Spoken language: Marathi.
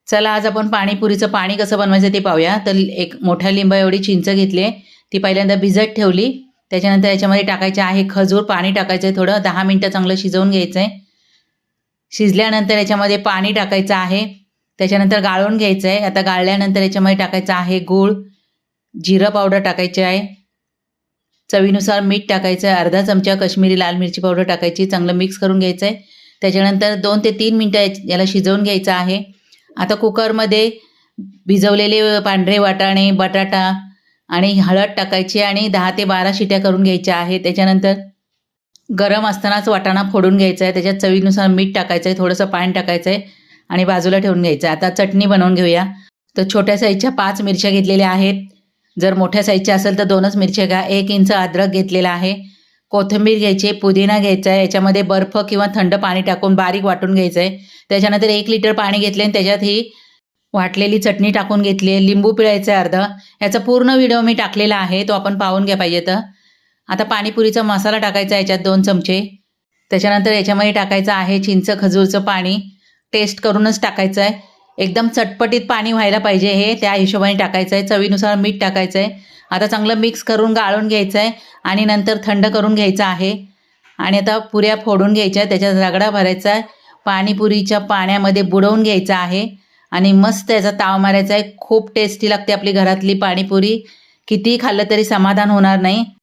चला आज आपण पाणीपुरीचं पाणी कसं बनवायचं ते पाहूया. तर एक मोठ्या लिंबा एवढी चिंच घेतली आहे, ती पहिल्यांदा भिजत ठेवली. त्याच्यानंतर याच्यामध्ये टाकायचे आहे खजूर, पाणी टाकायचं आहे, थोडं 10 मिनटं चांगलं शिजवून घ्यायचं आहे. शिजल्यानंतर याच्यामध्ये पाणी टाकायचं आहे, त्याच्यानंतर गाळून घ्यायचं आहे. आता गाळल्यानंतर याच्यामध्ये टाकायचं आहे गूळ, जिरं पावडर टाकायचे आहे, चवीनुसार मीठ टाकायचं आहे, अर्धा चमचा कश्मीरी लाल मिरची पावडर टाकायची, चांगलं मिक्स करून घ्यायचं आहे. त्याच्यानंतर 2 ते 3 मिनटं याला शिजवून घ्यायचं आहे. आता कुकरमध्ये भिजवलेले पांढरे वाटाणे, बटाटा आणि हळद टाकायची आणि 10 ते 12 शिट्या करून घ्यायच्या आहे. त्याच्यानंतर गरम असतानाच वाटाणा फोडून घ्यायचा आहे, त्याच्यात चवीनुसार मीठ टाकायचं आहे, थोडंसं पाणी टाकायचं आहे आणि बाजूला ठेवून घ्यायचं आहे. आता चटणी बनवून घेऊया. तर छोट्या साईजच्या 5 मिरच्या घेतलेल्या आहेत. जर मोठ्या साईजच्या असेल तर 2च मिरच्या घ्या. 1 इंच अद्रक घेतलेला आहे, कोथिंबीर घ्यायची, पुदिना घ्यायचा आहे, याच्यामध्ये बर्फ किंवा थंड पाणी टाकून बारीक वाटून घ्यायचं आहे. त्याच्यानंतर 1 लिटर पाणी घेतले आणि त्याच्यात ही वाटलेली चटणी टाकून घेतली आहे. लिंबू पिळायचं आहे अर्धा. याचा पूर्ण व्हिडिओ मी टाकलेला आहे, तो आपण पाहून घ्या पाहिजे तर. आता पाणीपुरीचा मसाला टाकायचा आहे याच्यात 2 चमचे. त्याच्यानंतर याच्यामध्ये टाकायचं आहे चिंच खजूरचं पाणी, टेस्ट करूनच टाकायचं आहे. एकदम चटपटीत पाणी व्हायला पाहिजे हे, त्या हिशोबाने टाकायचं आहे. चवीनुसार मीठ टाकायचं आहे. आता चांगलं मिक्स करून गाळून घ्यायचं आहे आणि नंतर थंड करून घ्यायचं आहे. आणि आता पुऱ्या फोडून घ्यायच्या, त्याच्यात रगडा भरायचा आहे, पाणीपुरीच्या पाण्यामध्ये बुडवून घ्यायचं आहे आणि मस्त याचा ताव मारायचा आहे. खूप टेस्टी लागते आपली घरातली पाणीपुरी, कितीही खाल्लं तरी समाधान होणार नाही.